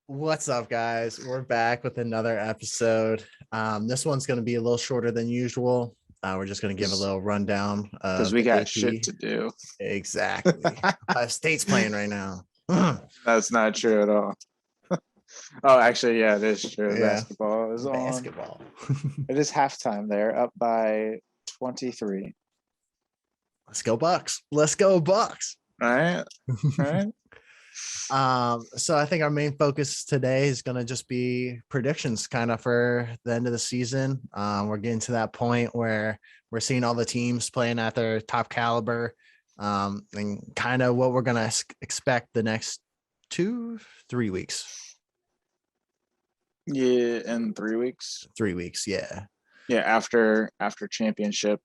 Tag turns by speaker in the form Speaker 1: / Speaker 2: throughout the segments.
Speaker 1: What's up, guys? We're back with another episode. This one's going to be a little shorter than usual. We're just going to give a little rundown
Speaker 2: Because
Speaker 1: of
Speaker 2: we
Speaker 1: the
Speaker 2: got shit
Speaker 1: AP.
Speaker 2: to do.
Speaker 1: Exactly. Ohio State's playing right now. Yeah.
Speaker 2: That's not true at all. Oh, actually, yeah, it is true. Basketball is on.
Speaker 1: Basketball.
Speaker 2: It is halftime. They're up by 23.
Speaker 1: Let's go Bucks. Let's go Bucks.
Speaker 2: Right? Right?
Speaker 1: So I think our main focus today is going to just be predictions kind of for the end of the season. We're getting to that point where we're seeing all the teams playing at their top caliber, and kind of what we're going to expect the next 2-3 weeks.
Speaker 2: Yeah, in 3 weeks.
Speaker 1: 3 weeks. Yeah.
Speaker 2: Yeah, after championship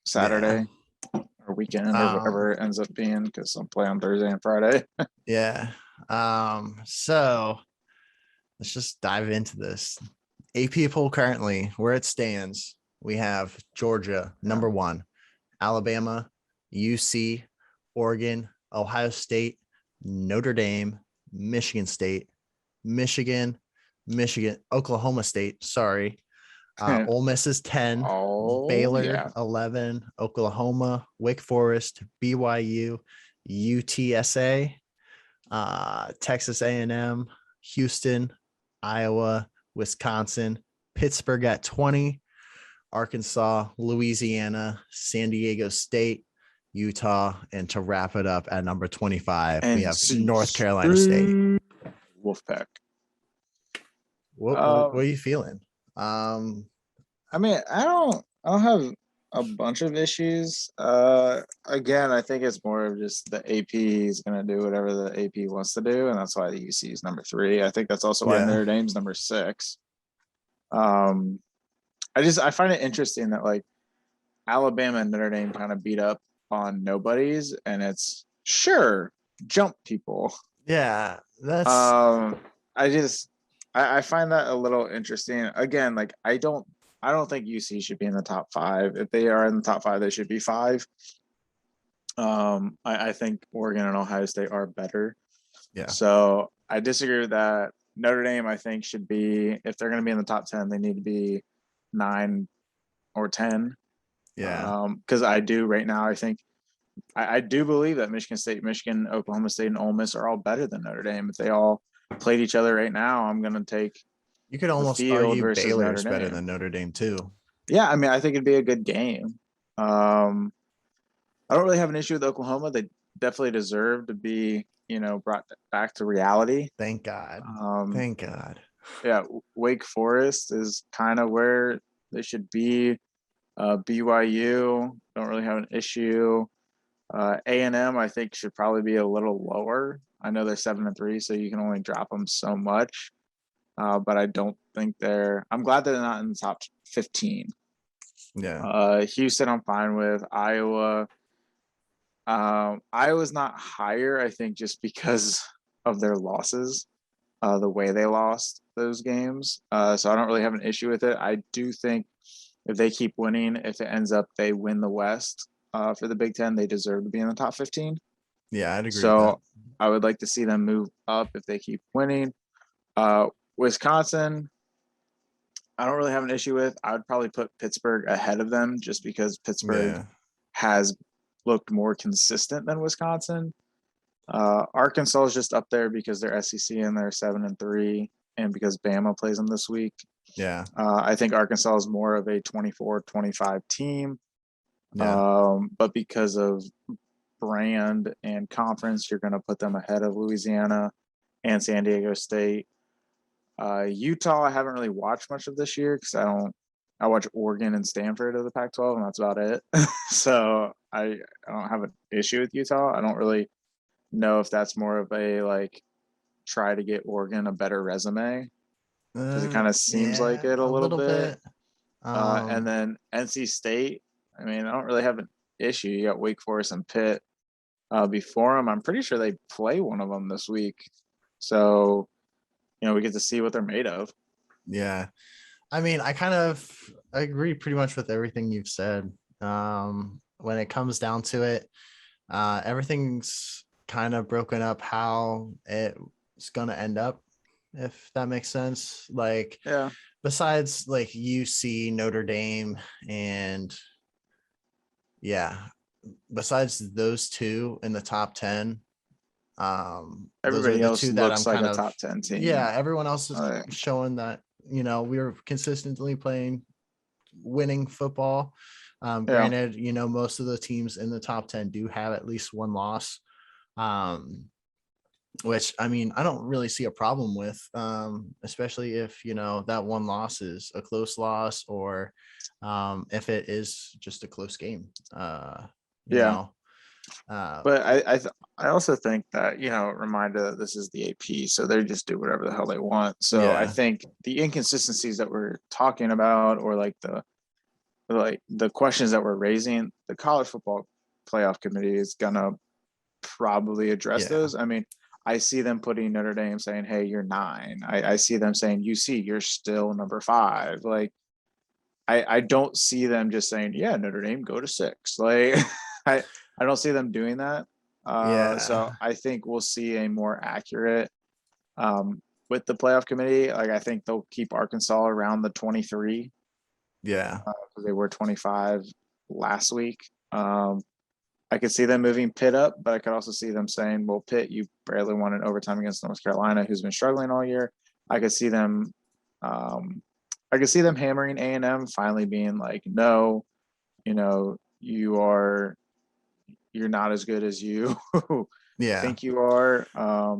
Speaker 2: Saturday or weekend or whatever it ends up being, because I'm playing on Thursday and Friday.
Speaker 1: Yeah. So let's just dive into this. AP poll currently, where it stands, we have Georgia, number 1, Alabama, UC, Oregon, Ohio State, Notre Dame, Michigan State, Michigan, Oklahoma State, sorry. Ole Miss is 10, Baylor 11, Oklahoma, Wake Forest, BYU, UTSA, Texas A&M, Houston, Iowa, Wisconsin, Pittsburgh at 20, Arkansas, Louisiana, San Diego State, Utah, and to wrap it up at number 25, we have North Carolina State.
Speaker 2: Wolfpack.
Speaker 1: What are you feeling?
Speaker 2: I mean, I don't have a bunch of issues. Again, I think it's more of just the AP is going to do whatever the AP wants to do, and that's why the UC is number 3. I think that's also why Notre Dame's number 6. I find it interesting that like Alabama and Notre Dame kind of beat up on nobodies, and it's sure jump people.
Speaker 1: Yeah, that's.
Speaker 2: I find that a little interesting. Again, like I don't think UC should be in the top 5. If they are in the top 5, they should be 5. I think Oregon and Ohio State are better.
Speaker 1: Yeah.
Speaker 2: So I disagree with that. Notre Dame, I think, should be, if they're going to be in the top 10, they need to be 9 or 10.
Speaker 1: Yeah.
Speaker 2: Because I do right now, I think I do believe that Michigan State, Michigan, Oklahoma State, and Ole Miss are all better than Notre Dame. If they all played each other right now, I'm going to take.
Speaker 1: You could almost argue Baylor is better than Notre Dame too.
Speaker 2: Yeah, I mean, I think it'd be a good game. I don't really have an issue with Oklahoma. They definitely deserve to be, brought back to reality.
Speaker 1: Thank God. Thank God.
Speaker 2: Yeah, Wake Forest is kind of where they should be. BYU, don't really have an issue. A&M, I think, should probably be a little lower. I know they're 7-3, so you can only drop them so much. But I don't think I'm glad they're not in the top 15.
Speaker 1: Yeah.
Speaker 2: Houston, I'm fine with. Iowa. Iowa's not higher, I think, just because of their losses, the way they lost those games. So I don't really have an issue with it. I do think if they keep winning, if it ends up they win the West for the Big Ten, they deserve to be in the top 15.
Speaker 1: Yeah, I'd agree.
Speaker 2: So I would like to see them move up if they keep winning. Wisconsin, I don't really have an issue with. I would probably put Pittsburgh ahead of them just because Pittsburgh has looked more consistent than Wisconsin. Arkansas is just up there because they're SEC and they're 7-3, and because Bama plays them this week.
Speaker 1: Yeah.
Speaker 2: I think Arkansas is more of a 24-25 team.
Speaker 1: Yeah.
Speaker 2: But because of brand and conference, you're going to put them ahead of Louisiana and San Diego State. Utah, I haven't really watched much of this year because I watch Oregon and Stanford of the Pac-12, and that's about it. So I don't have an issue with Utah. I don't really know if that's more of a like try to get Oregon a better resume, because it kind of seems like it a little bit. And then NC State, I mean, I don't really have an issue. You got Wake Forest and Pitt before them. I'm pretty sure they play one of them this week. So, we get to see what they're made of.
Speaker 1: Yeah. I mean, I agree pretty much with everything you've said. When it comes down to it, everything's kind of broken up how it's going to end up if that makes sense. Like,
Speaker 2: Yeah.
Speaker 1: besides like UC, Notre Dame, and yeah, besides those two in the top 10, those are
Speaker 2: Everybody
Speaker 1: the
Speaker 2: else
Speaker 1: two that
Speaker 2: looks
Speaker 1: I'm
Speaker 2: like
Speaker 1: kind
Speaker 2: a
Speaker 1: of,
Speaker 2: top 10 team.
Speaker 1: yeah, everyone else is
Speaker 2: Like,
Speaker 1: showing that, we're consistently playing winning football.
Speaker 2: yeah.
Speaker 1: Granted, most of the teams in the top 10 do have at least one loss. Um, which I mean, I don't really see a problem with, especially if, that one loss is a close loss, or if it is just a close game, you
Speaker 2: Yeah.
Speaker 1: know.
Speaker 2: But I also think that, reminder that this is the AP, so they just do whatever the hell they want. So I
Speaker 1: Yeah,
Speaker 2: think the inconsistencies that we're talking about, or like the questions that we're raising, the college football playoff committee is gonna probably address
Speaker 1: yeah,
Speaker 2: those. I mean, I see them putting Notre Dame saying, "Hey, you're 9." I see them saying, "UC, you're still number 5." Like, I don't see them just saying, "Yeah, Notre Dame, go to 6." Like, I I don't see them doing that.
Speaker 1: yeah,
Speaker 2: So I think we'll see a more accurate, with the playoff committee. Like, I think they'll keep Arkansas around the 23,
Speaker 1: yeah,
Speaker 2: because they were 25 last week. I could see them moving Pitt up, but I could also see them saying, "Well, Pitt, you barely won in overtime against North Carolina, who's been struggling all year." I could see them, um, I could see them hammering A&M, finally being like, "No, you're not as good as you
Speaker 1: yeah.
Speaker 2: think you are."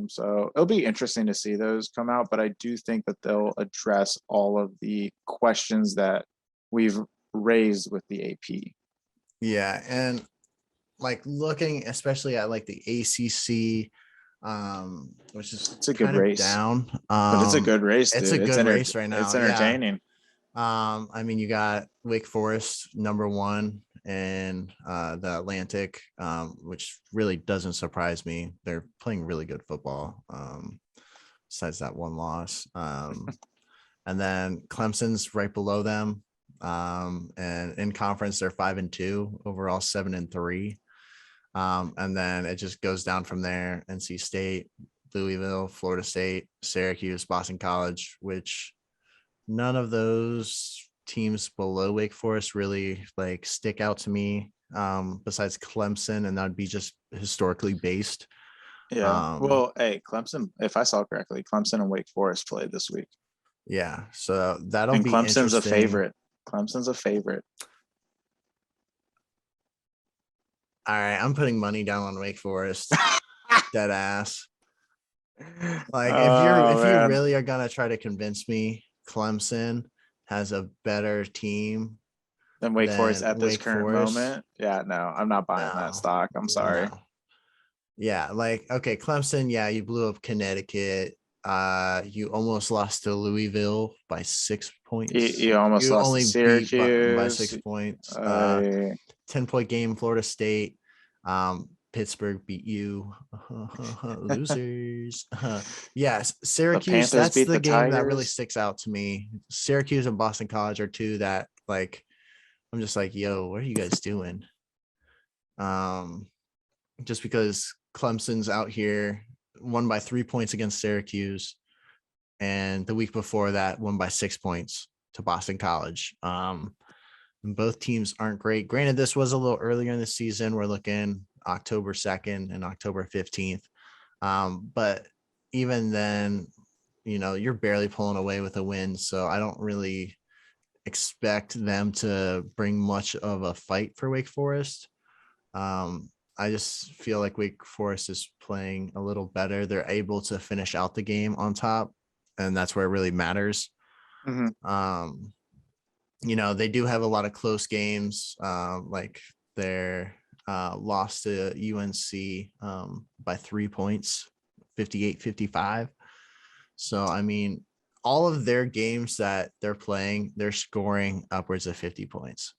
Speaker 2: So it'll be interesting to see those come out, but I do think that they'll address all of the questions that we've raised with the AP.
Speaker 1: Yeah, and like looking especially at like the ACC, which is
Speaker 2: It's a good
Speaker 1: kind of
Speaker 2: race,
Speaker 1: down.
Speaker 2: but it's a good race,
Speaker 1: It's a
Speaker 2: dude.
Speaker 1: good race right
Speaker 2: It's
Speaker 1: now. Yeah.
Speaker 2: entertaining.
Speaker 1: I mean, you got Wake Forest number 1 in the Atlantic, which really doesn't surprise me. They're playing really good football. Besides that one loss. And then Clemson's right below them. And in conference, they're 5-2, overall 7-3. And then it just goes down from there. NC State, Louisville, Florida State, Syracuse, Boston College, which none of those teams below Wake Forest really like stick out to me, besides Clemson, and that'd be just historically based.
Speaker 2: Yeah.
Speaker 1: Um,
Speaker 2: Well, hey, Clemson, if I saw correctly, Clemson and Wake Forest played this week.
Speaker 1: yeah, so that'll
Speaker 2: And
Speaker 1: be
Speaker 2: Clemson's a
Speaker 1: interesting.
Speaker 2: favorite. Clemson's a favorite.
Speaker 1: All right, I'm putting money down on Wake Forest. Dead ass. Like,
Speaker 2: Oh
Speaker 1: if you
Speaker 2: man.
Speaker 1: really are gonna try to convince me Clemson has a better team
Speaker 2: Then Wake Forest
Speaker 1: than
Speaker 2: at this
Speaker 1: Wake
Speaker 2: current
Speaker 1: Forest,
Speaker 2: moment. Yeah, no, I'm not buying that
Speaker 1: no,
Speaker 2: stock. I'm sorry.
Speaker 1: no. Yeah, like, okay, Clemson, yeah, you blew up Connecticut. You almost lost to Louisville by 6 points.
Speaker 2: You almost
Speaker 1: You
Speaker 2: lost to
Speaker 1: only beat by
Speaker 2: Syracuse.
Speaker 1: 6 points.
Speaker 2: Uh,
Speaker 1: 10-point game, Florida State. Pittsburgh beat you. Losers. Yes,
Speaker 2: the
Speaker 1: Syracuse,
Speaker 2: Panthers
Speaker 1: that's
Speaker 2: beat
Speaker 1: the
Speaker 2: the
Speaker 1: game that really
Speaker 2: Tigers.
Speaker 1: sticks out to me. Syracuse and Boston College are two that, like, I'm just like, yo, what are you guys doing? Um, just because Clemson's out here won by 3 points against Syracuse, and the week before that won by 6 points to Boston College. Both teams aren't great. Granted, this was a little earlier in the season. We're looking October 2nd and October 15th. But even then, you're barely pulling away with a win. So I don't really expect them to bring much of a fight for Wake Forest. Um, I just feel like Wake Forest is playing a little better. They're able to finish out the game on top, and that's where it really matters.
Speaker 2: Mhm.
Speaker 1: Um, they do have a lot of close games, like their loss to UNC, by 3 points, 58-55. So, I mean, all of their games that they're playing, they're scoring upwards of 50 points.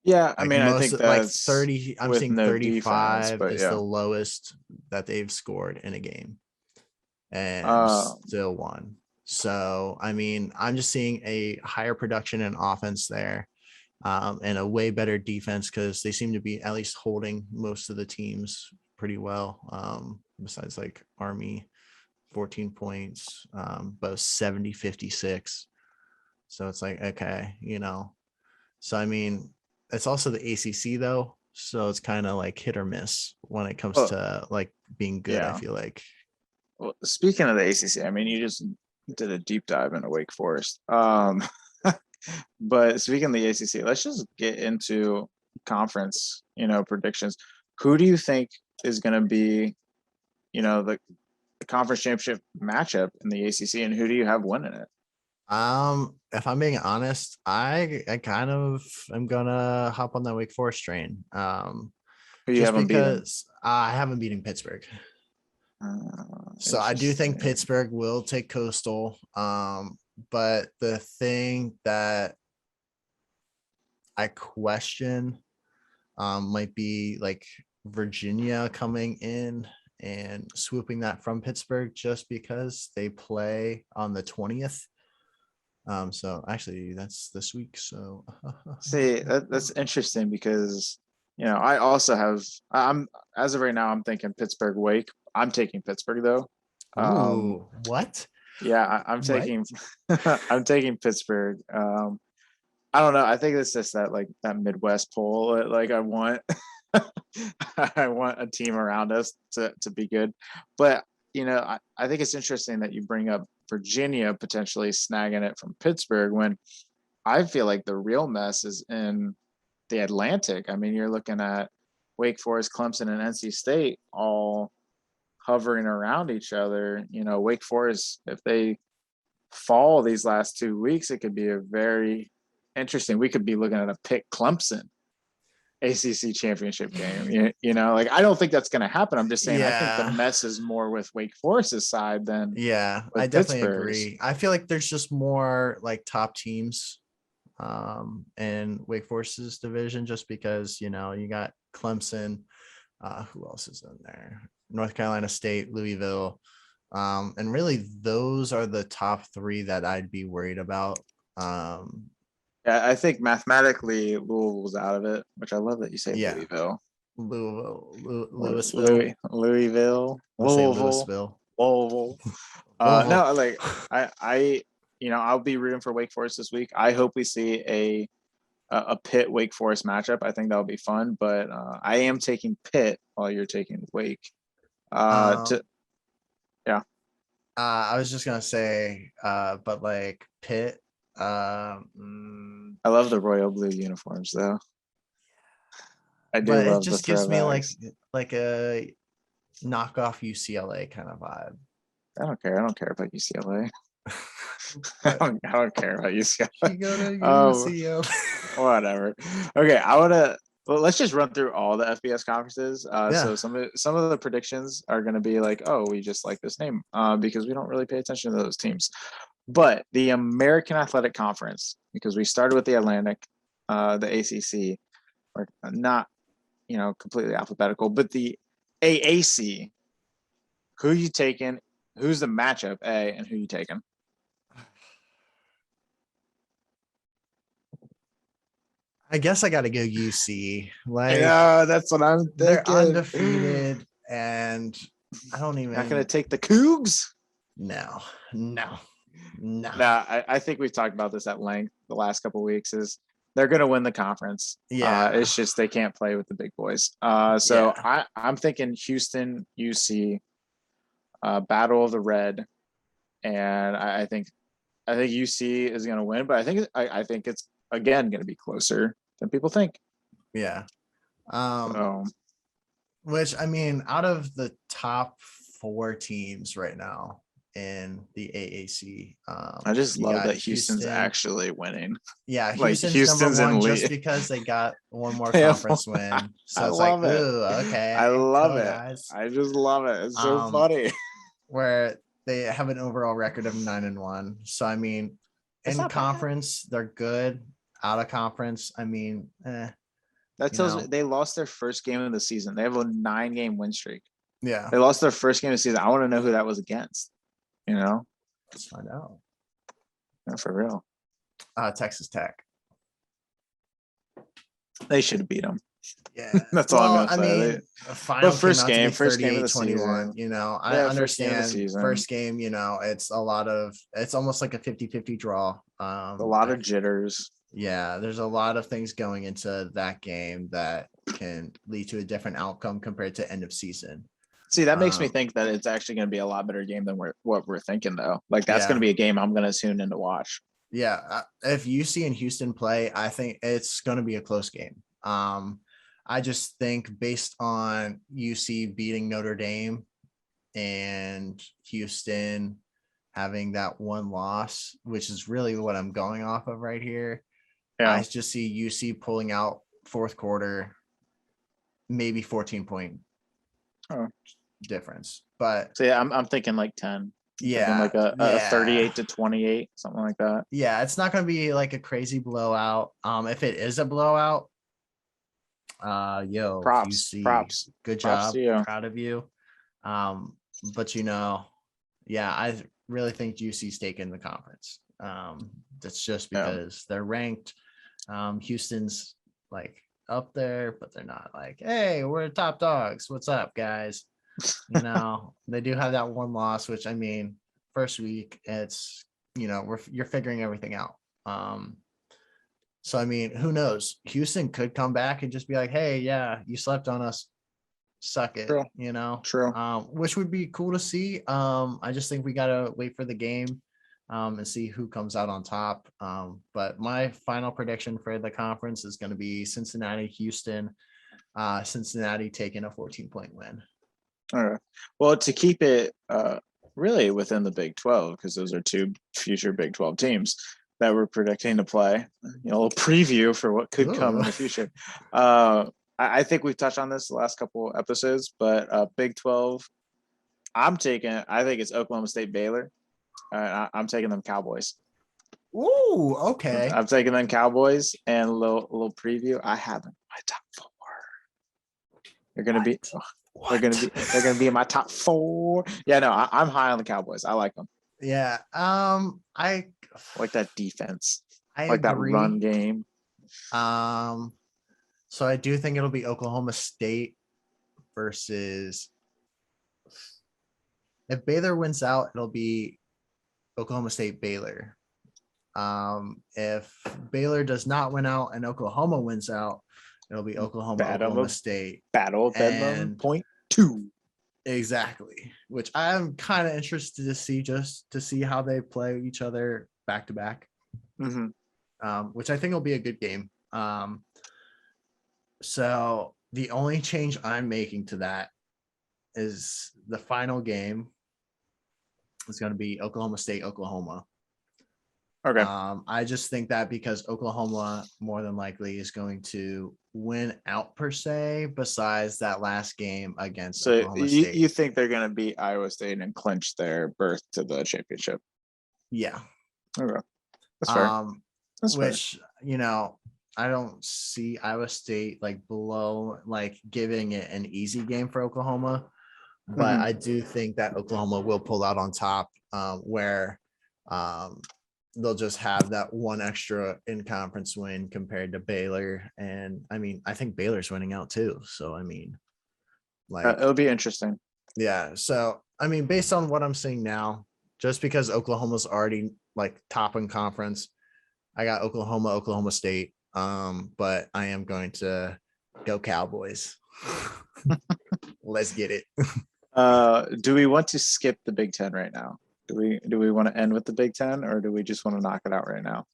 Speaker 2: Yeah, I
Speaker 1: Like,
Speaker 2: mean, I
Speaker 1: most,
Speaker 2: think
Speaker 1: like
Speaker 2: that's
Speaker 1: 30, I'm
Speaker 2: with
Speaker 1: seeing
Speaker 2: no defense,
Speaker 1: 35
Speaker 2: but
Speaker 1: is the
Speaker 2: yeah.
Speaker 1: lowest that they've scored in a game, and
Speaker 2: Uh,
Speaker 1: still won. So, I mean, I'm just seeing a higher production and offense there, and a way better defense, because they seem to be at least holding most of the teams pretty well, besides like Army. 14 points, both 70, 56. So it's like, okay, so I mean, it's also the ACC though. So it's kind of like hit or miss when it comes
Speaker 2: Oh,
Speaker 1: to like being good, I
Speaker 2: yeah.
Speaker 1: feel like.
Speaker 2: Well, speaking of the ACC, I mean, you just did a deep dive into Wake Forest. But speaking of the ACC, let's just get into conference, predictions. Who do you think is going to be, the conference championship matchup in the ACC, and who do you have winning it?
Speaker 1: If I'm being honest, I kind of am gonna hop on that Wake Forest train.
Speaker 2: Who you
Speaker 1: Just
Speaker 2: have them beating?
Speaker 1: because I haven't beaten Pittsburgh. So I do think
Speaker 2: Interesting.
Speaker 1: Pittsburgh will take Coastal. But the thing that I question might be like Virginia coming in and swooping that from Pittsburgh just because they play on the 20th. So actually that's this week. So
Speaker 2: See, that's interesting because I also have. I'm as of right now, I'm thinking Pittsburgh Wake. I'm taking Pittsburgh though. Um,
Speaker 1: ooh, what?
Speaker 2: yeah, I'm
Speaker 1: What?
Speaker 2: taking I'm taking Pittsburgh. I don't know. I think it's just that Midwest poll. Like I want I want a team around us to be good. But I think it's interesting that you bring up Virginia potentially snagging it from Pittsburgh when I feel like the real mess is in the Atlantic. I mean, you're looking at Wake Forest, Clemson, and NC State all hovering around each other. Wake Forest, if they fall these last 2 weeks, it could be a very interesting. We could be looking at a pick Clemson ACC championship game. Like I don't think that's going to happen. I'm just saying I think the
Speaker 1: Yeah.
Speaker 2: mess is more with Wake Forest's side than
Speaker 1: Yeah, I
Speaker 2: with
Speaker 1: definitely
Speaker 2: Pittsburgh's.
Speaker 1: agree. I feel like there's just more like top teams in Wake Forest's division just because, you got Clemson, who else is in there? North Carolina State, Louisville. And really those are the top three that I'd be worried about. Um,
Speaker 2: Yeah, I think mathematically Louisville's out of it, which I love that you say
Speaker 1: yeah,
Speaker 2: Louisville
Speaker 1: Louisville,
Speaker 2: or
Speaker 1: Louisville.
Speaker 2: Louisville,
Speaker 1: I'll say
Speaker 2: Louisville,
Speaker 1: Louisville.
Speaker 2: Louisville.
Speaker 1: Louisville.
Speaker 2: No, like I, I'll be rooting for Wake Forest this week. I hope we see a Pitt Wake Forest matchup. I think that'll be fun. But I am taking Pitt while you're taking Wake. To
Speaker 1: Um,
Speaker 2: Yeah,
Speaker 1: I was just gonna say, but like Pitt,
Speaker 2: I love the royal blue uniforms though. I do
Speaker 1: but it
Speaker 2: love the
Speaker 1: just gives me
Speaker 2: throwbacks.
Speaker 1: like a knockoff UCLA kind of vibe.
Speaker 2: I don't care. I don't care about UCLA.
Speaker 1: But
Speaker 2: I don't care about UCLA.
Speaker 1: you go to
Speaker 2: Um,
Speaker 1: UCLA.
Speaker 2: Whatever. Okay, I want to. Well, let's just run through all the FBS conferences.
Speaker 1: Yeah,
Speaker 2: So some of the predictions are going to be like, oh, we just like this name because we don't really pay attention to those teams. But the American Athletic Conference, because we started with the Atlantic, the ACC, or not, completely alphabetical, but the AAC. Who you taking? Who's the matchup A, and who you taking?
Speaker 1: I guess I got to go UC. Like
Speaker 2: Yeah, that's what I'm
Speaker 1: they're
Speaker 2: thinking.
Speaker 1: undefeated, and I don't
Speaker 2: Not going to
Speaker 1: even.
Speaker 2: take the Cougs.
Speaker 1: No, no, no.
Speaker 2: No, I think we've talked about this at length the last couple of weeks. Is they're going to win the conference.
Speaker 1: Yeah,
Speaker 2: It's just they can't play with the big boys. So
Speaker 1: yeah,
Speaker 2: I'm thinking Houston, UC, Battle of the Red, and I think UC is going to win, but I think it's again going to be closer than people think.
Speaker 1: yeah. Um,
Speaker 2: So
Speaker 1: which I mean, out of the top four teams right now in the AAC,
Speaker 2: I just
Speaker 1: you
Speaker 2: love
Speaker 1: got
Speaker 2: that Houston's
Speaker 1: Houston.
Speaker 2: actually winning.
Speaker 1: Yeah,
Speaker 2: Like
Speaker 1: Houston's number
Speaker 2: Houston's
Speaker 1: one
Speaker 2: in
Speaker 1: just
Speaker 2: lead.
Speaker 1: because they got one more
Speaker 2: They have,
Speaker 1: conference win.
Speaker 2: I
Speaker 1: So it's like,
Speaker 2: love it.
Speaker 1: ooh,
Speaker 2: I
Speaker 1: okay,
Speaker 2: love
Speaker 1: cool
Speaker 2: it.
Speaker 1: guys.
Speaker 2: I just love it. It's so
Speaker 1: Um,
Speaker 2: funny.
Speaker 1: where they have an overall record of 9-1. So I mean,
Speaker 2: It's
Speaker 1: in
Speaker 2: not bad.
Speaker 1: conference, they're good. Out of conference, I mean,
Speaker 2: That
Speaker 1: you
Speaker 2: tells me
Speaker 1: know,
Speaker 2: they lost their first game of the season. They have a 9 game win streak.
Speaker 1: yeah.
Speaker 2: They lost their first game of the season. I want to know who that was against. You know,
Speaker 1: Let's find out.
Speaker 2: For real.
Speaker 1: Texas Tech.
Speaker 2: They should have beat them.
Speaker 1: Yeah.
Speaker 2: That's all I'm
Speaker 1: Well,
Speaker 2: gonna
Speaker 1: I
Speaker 2: say.
Speaker 1: mean, the
Speaker 2: But
Speaker 1: final came out to be
Speaker 2: first game of the
Speaker 1: 38-21.
Speaker 2: season.
Speaker 1: I
Speaker 2: Yeah, first game of the
Speaker 1: understand
Speaker 2: season.
Speaker 1: first game, it's almost like a 50-50 draw.
Speaker 2: A lot of jitters.
Speaker 1: Yeah, there's a lot of things going into that game that can lead to a different outcome compared to end of season.
Speaker 2: See, that makes me think that it's actually going to be a lot better game than what we're thinking, though. Like that's going
Speaker 1: Yeah.
Speaker 2: to be a game I'm going to tune in to watch.
Speaker 1: Yeah, if UC and Houston play, I think it's going to be a close game. I just think based on UC beating Notre Dame and Houston having that one loss, which is really what I'm going off of right here.
Speaker 2: Yeah.
Speaker 1: I just see UC pulling out fourth quarter, maybe 14-point difference. But
Speaker 2: so yeah, I'm thinking like 10.
Speaker 1: Yeah,
Speaker 2: like a
Speaker 1: yeah.
Speaker 2: 38-28, something like that.
Speaker 1: Yeah, it's not going to be like a crazy blowout. If it is a blowout,
Speaker 2: Props,
Speaker 1: UC, good job,
Speaker 2: to you.
Speaker 1: proud of you. But yeah, I really think UC's taking the conference. That's just because they're ranked. Houston's like up there, but they're not like, hey, we're top dogs. What's up, guys? They do have that one loss, which I mean, first week, it's you're figuring everything out. So I mean, who knows? Houston could come back and just be like, hey, yeah, you slept on us. Suck it.
Speaker 2: True. True.
Speaker 1: Which would be cool to see. I just think we gotta wait for the game and see who comes out on top. But my final prediction for the conference is gonna be Cincinnati, Houston, Cincinnati taking a 14-point win.
Speaker 2: All right. Well, to keep it really within the Big 12, because those are two future Big 12 teams that we're predicting to play, a little preview for what could come in the future. I think we've touched on this the last couple episodes, but Big 12, I think it's Oklahoma State, Baylor. I'm taking them Cowboys.
Speaker 1: Ooh, okay.
Speaker 2: I'm taking them Cowboys, and a little preview. I have them my top 4. They're gonna be. They're gonna be in my top 4. Yeah, no, I'm high on the Cowboys. I like them.
Speaker 1: Yeah. I
Speaker 2: like that defense.
Speaker 1: I
Speaker 2: like
Speaker 1: agree.
Speaker 2: that run game.
Speaker 1: So I do think it'll be Oklahoma State versus. If Baylor wins out, it'll be Oklahoma State Baylor. If Baylor does not win out and Oklahoma wins out, it'll be Oklahoma State.
Speaker 2: Battle of Bedlam point 2.
Speaker 1: Exactly, which I'm kind of interested to see, just to see how they play each other back to back. Which I think will be a good game. So the only change I'm making to that is the final game is going to be Oklahoma State, Oklahoma.
Speaker 2: Okay.
Speaker 1: I just think that because Oklahoma more than likely is going to win out per se, besides that last game against Oklahoma State.
Speaker 2: You think they're going to beat Iowa State and clinch their berth to the championship?
Speaker 1: Yeah.
Speaker 2: Okay. That's fair.
Speaker 1: Which, I don't see Iowa State giving it an easy game for Oklahoma, but I do think that Oklahoma will pull out on top, where they'll just have that one extra in conference win compared to Baylor. And I mean, I think Baylor's winning out too. So, I mean,
Speaker 2: it'll be interesting.
Speaker 1: Yeah. So, I mean, based on what I'm seeing now, just because Oklahoma's already top in conference, I got Oklahoma State. But I am going to go Cowboys. Let's get it.
Speaker 2: Do we want to skip the Big Ten right now? Do we want to end with the Big Ten, or do we just want to knock it out right now?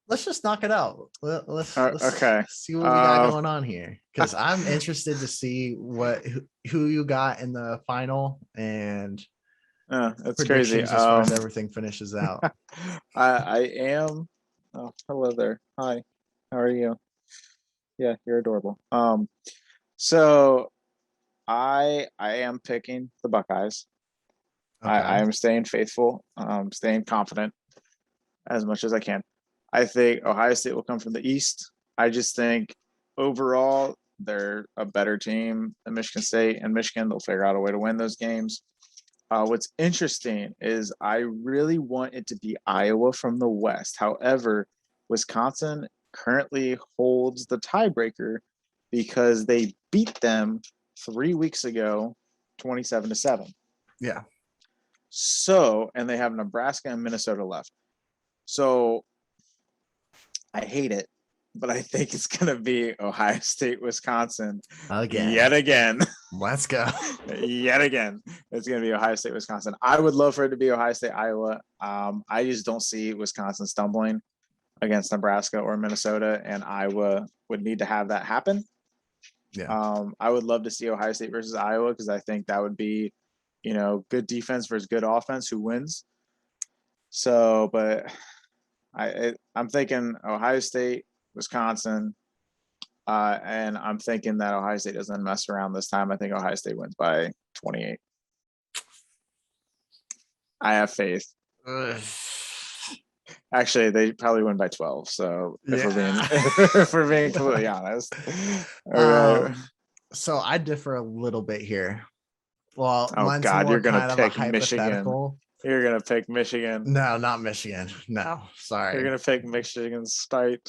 Speaker 1: Let's just knock it out. Let's
Speaker 2: okay.
Speaker 1: See what we got going on here, because I'm interested to see who you got in the final, and
Speaker 2: that's crazy
Speaker 1: as far as everything finishes out.
Speaker 2: I am. Oh, hello there. Hi, how are you? Yeah, you're adorable. So I am picking the Buckeyes. Okay. I am staying faithful, staying confident as much as I can. I think Ohio State will come from the East. I just think overall they're a better team than Michigan State, and Michigan, they'll figure out a way to win those games. What's interesting is I really want it to be Iowa from the West. However, Wisconsin currently holds the tiebreaker because they beat them 3 weeks ago, 27-7.
Speaker 1: Yeah.
Speaker 2: So, and they have Nebraska and Minnesota left. So I hate it, but I think it's going to be Ohio State, Wisconsin yet again.
Speaker 1: Let's go.
Speaker 2: Yet again. It's going to be Ohio State, Wisconsin. I would love for it to be Ohio State, Iowa. I just don't see Wisconsin stumbling against Nebraska or Minnesota, and Iowa would need to have that happen.
Speaker 1: Yeah.
Speaker 2: I would love to see Ohio State versus Iowa because I think that would be, good defense versus good offense. Who wins? So, but I'm thinking Ohio State, Wisconsin, and I'm thinking that Ohio State doesn't mess around this time. I think Ohio State wins by 28. I have faith. Actually, they probably win by 12. So if we're being completely honest,
Speaker 1: so I differ a little bit here. Well,
Speaker 2: oh God, you're gonna pick Michigan. You're gonna pick Michigan.
Speaker 1: No, not Michigan. No, sorry.
Speaker 2: You're gonna pick Michigan spite.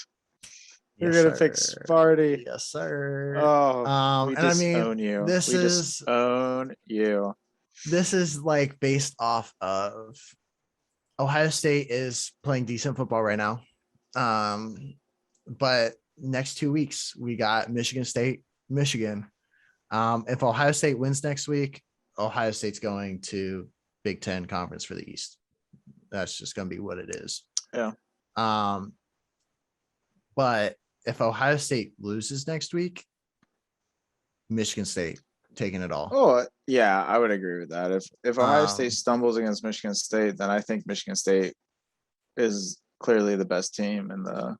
Speaker 2: You're gonna pick Sparty.
Speaker 1: Yes, sir.
Speaker 2: Oh, we just own you. Just own you.
Speaker 1: This is like based off of Ohio State is playing decent football right now. But next 2 weeks we got Michigan State, Michigan. If Ohio State wins next week, Ohio State's going to Big Ten Conference for the East. That's just going to be what it is.
Speaker 2: Yeah.
Speaker 1: But if Ohio State loses next week, Michigan State taking it all.
Speaker 2: Oh, yeah, I would agree with that. If Ohio State stumbles against Michigan State, then I think Michigan State is clearly the best team in the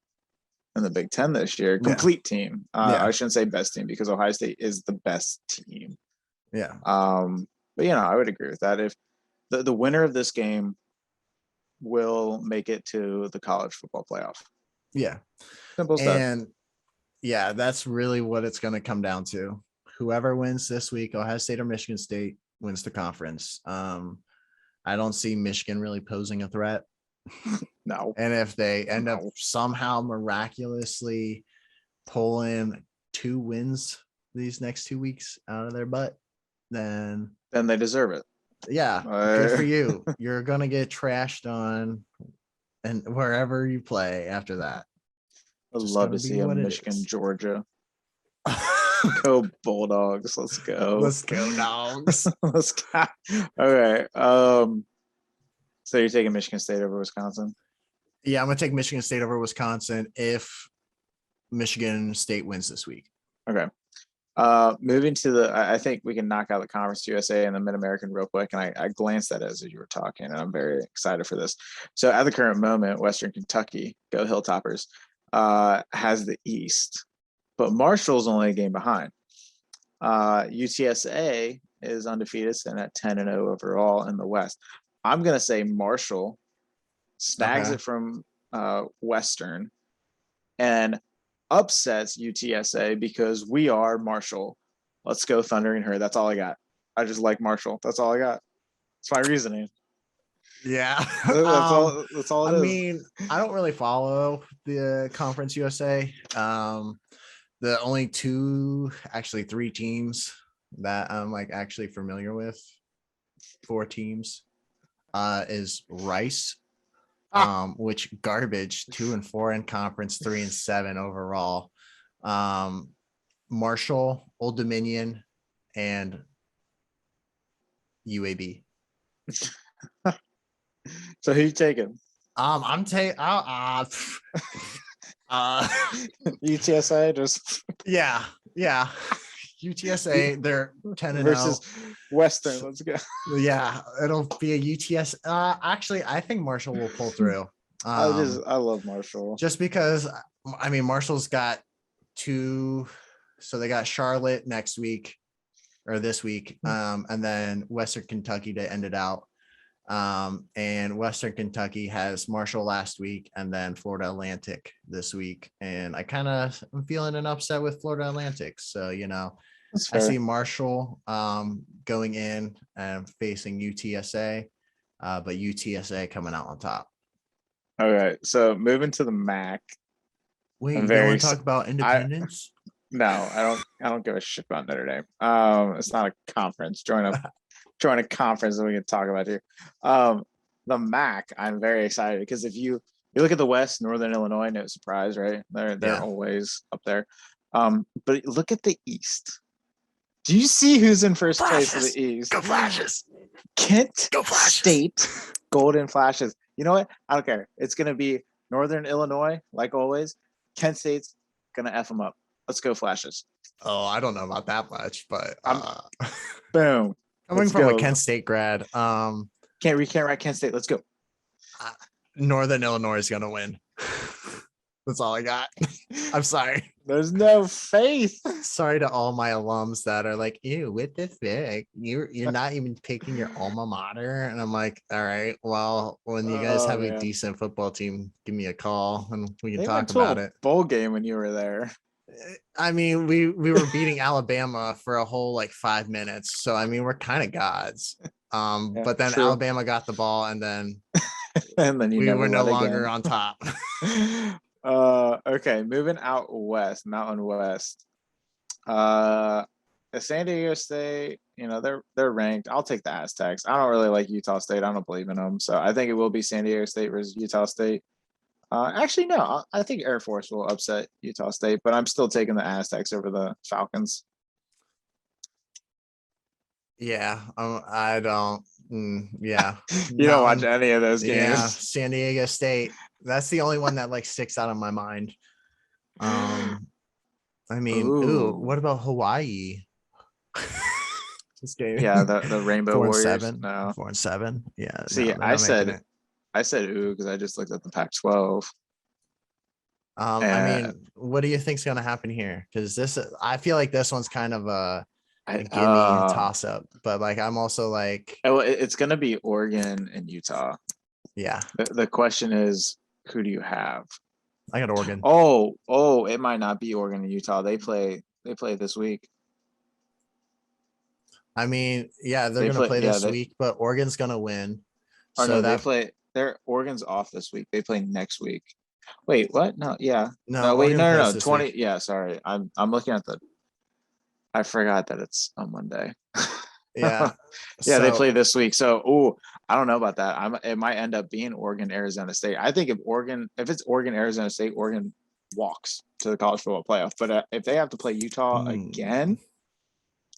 Speaker 2: Big Ten this year. Complete team. I shouldn't say best team because Ohio State is the best team.
Speaker 1: Yeah.
Speaker 2: But I would agree with that. If the winner of this game will make it to the college football playoff.
Speaker 1: Yeah.
Speaker 2: Simple stuff.
Speaker 1: And yeah, that's really what it's going to come down to. Whoever wins this week, Ohio State or Michigan State, wins the conference. I don't see Michigan really posing a threat.
Speaker 2: No.
Speaker 1: And if they end up somehow miraculously pulling 2 wins these next 2 weeks out of their butt, then
Speaker 2: they deserve it.
Speaker 1: Yeah, good for you. You're gonna get trashed on, and wherever you play after that.
Speaker 2: I'd love to see a Michigan, Georgia. Go Bulldogs! Let's go.
Speaker 1: Let's go, dogs.
Speaker 2: Let's go. Okay. So you're taking Michigan State over Wisconsin?
Speaker 1: Yeah, I'm gonna take Michigan State over Wisconsin if Michigan State wins this week.
Speaker 2: Okay. Moving to I think we can knock out the Conference USA and the Mid-American real quick. And I glanced at it as you were talking, and I'm very excited for this. So at the current moment, Western Kentucky, go Hilltoppers, has the East, but Marshall's only a game behind. UTSA is undefeated and at 10-0 overall in the West. I'm going to say Marshall snags it from Western and upsets UTSA because we are Marshall. Let's go Thundering Herd. That's all I got. I just like Marshall. That's all I got. It's my reasoning.
Speaker 1: Yeah.
Speaker 2: That's all it is.
Speaker 1: I mean, I don't really follow the Conference USA. The only 3 teams that I'm like actually familiar with, 4 teams, is Rice, which garbage, 2-4 in conference, 3-7 overall. Marshall, Old Dominion, and UAB.
Speaker 2: So who you taking?
Speaker 1: I'm taking
Speaker 2: UTSA just
Speaker 1: yeah. UTSA, they're 10-0
Speaker 2: versus Western. Let's go.
Speaker 1: Yeah, it'll be a UTS. Actually, I think Marshall will pull through.
Speaker 2: I love Marshall
Speaker 1: just because. I mean, Marshall's got 2, so they got Charlotte next week or this week, and then Western Kentucky to end it out. And Western Kentucky has Marshall last week and then Florida Atlantic this week. And I am feeling an upset with Florida Atlantic. So, I see Marshall going in and facing UTSA, but UTSA coming out on top.
Speaker 2: All right. So moving to the MAC.
Speaker 1: Wait, you want to talk about independence?
Speaker 2: No, I don't give a shit about Notre Dame. It's not a conference. Join a conference that we can talk about here. Um, the MAC, I'm very excited because if you look at the West, Northern Illinois, no surprise, right? They're
Speaker 1: Yeah.
Speaker 2: always up there. But look at the East. Do you see who's in first place of
Speaker 1: Flashes.
Speaker 2: the East?
Speaker 1: Go Flashes.
Speaker 2: Kent
Speaker 1: Go Flashes.
Speaker 2: State Golden Flashes. You know what? I don't care. It's gonna be Northern Illinois, like always. Kent State's gonna f them up. Let's go Flashes.
Speaker 1: Oh, I don't know about that much, but
Speaker 2: I'm boom.
Speaker 1: coming
Speaker 2: Let's
Speaker 1: from a
Speaker 2: go.
Speaker 1: Kent State grad,
Speaker 2: Can't write Kent State. Let's go.
Speaker 1: uh, Northern Illinois is gonna win. That's all I got. I'm sorry.
Speaker 2: There's no faith.
Speaker 1: Sorry to all my alums that are like, ew, what the fuck? You're not even picking your alma mater. And I'm like, all right, well, when you guys
Speaker 2: Oh
Speaker 1: have a
Speaker 2: man,
Speaker 1: decent football team, give me a call and we can
Speaker 2: they went
Speaker 1: talk
Speaker 2: to
Speaker 1: about
Speaker 2: a
Speaker 1: it.
Speaker 2: bowl game when you were there.
Speaker 1: I mean, we were beating Alabama for a whole like 5 minutes. So I mean, we're kind of gods.
Speaker 2: Yeah,
Speaker 1: But then
Speaker 2: true.
Speaker 1: Alabama got the ball and then
Speaker 2: And then you
Speaker 1: we
Speaker 2: never
Speaker 1: were no
Speaker 2: won
Speaker 1: longer
Speaker 2: again.
Speaker 1: on top.
Speaker 2: Okay, moving out west, Mountain West. Uh, San Diego State, they're ranked. I'll take the Aztecs. I don't really like Utah State. I don't believe in them, so I think it will be San Diego State versus Utah State. Actually, no, I think Air Force will upset Utah State, but I'm still taking the Aztecs over the Falcons.
Speaker 1: Yeah, I don't. Yeah,
Speaker 2: You don't watch
Speaker 1: Mountain.
Speaker 2: any of those
Speaker 1: Yeah,
Speaker 2: games.
Speaker 1: San Diego State. That's the only one that like sticks out of my mind. Um, I mean, ooh,
Speaker 2: Ooh,
Speaker 1: what about Hawaii? This game,
Speaker 2: yeah, the Rainbow
Speaker 1: four and
Speaker 2: Warriors.
Speaker 1: seven,
Speaker 2: No,
Speaker 1: 4-7. Yeah,
Speaker 2: see,
Speaker 1: no, they're not making it.
Speaker 2: I said ooh because I just looked at the Pac-12,
Speaker 1: I
Speaker 2: and
Speaker 1: mean, what do you think's gonna happen here? Because this, I feel like this one's kind of
Speaker 2: I
Speaker 1: a gimme toss up, but like I'm also like,
Speaker 2: it's gonna be Oregon and Utah.
Speaker 1: yeah,
Speaker 2: The question is, who do you have?
Speaker 1: I got Oregon.
Speaker 2: Oh, it might not be Oregon and Utah. They play this week.
Speaker 1: I mean, yeah, they're
Speaker 2: They
Speaker 1: gonna
Speaker 2: play
Speaker 1: play
Speaker 2: yeah,
Speaker 1: this week, but Oregeon's gonna win.
Speaker 2: or
Speaker 1: So
Speaker 2: no, they
Speaker 1: that
Speaker 2: play their Oregon's off this week. They play next week. Wait, what? No, yeah.
Speaker 1: no,
Speaker 2: No, wait,
Speaker 1: Oregon
Speaker 2: no,
Speaker 1: plays
Speaker 2: no, no.
Speaker 1: this
Speaker 2: 20.
Speaker 1: week.
Speaker 2: Yeah, sorry. I'm looking at the I forgot that it's on Monday.
Speaker 1: Yeah.
Speaker 2: Yeah, they
Speaker 1: So
Speaker 2: play this week. So, I don't know about that. It might end up being Oregon, Arizona State. I think if it's Oregon, Arizona State, Oregon walks to the college football playoff. But if they have to play Utah again,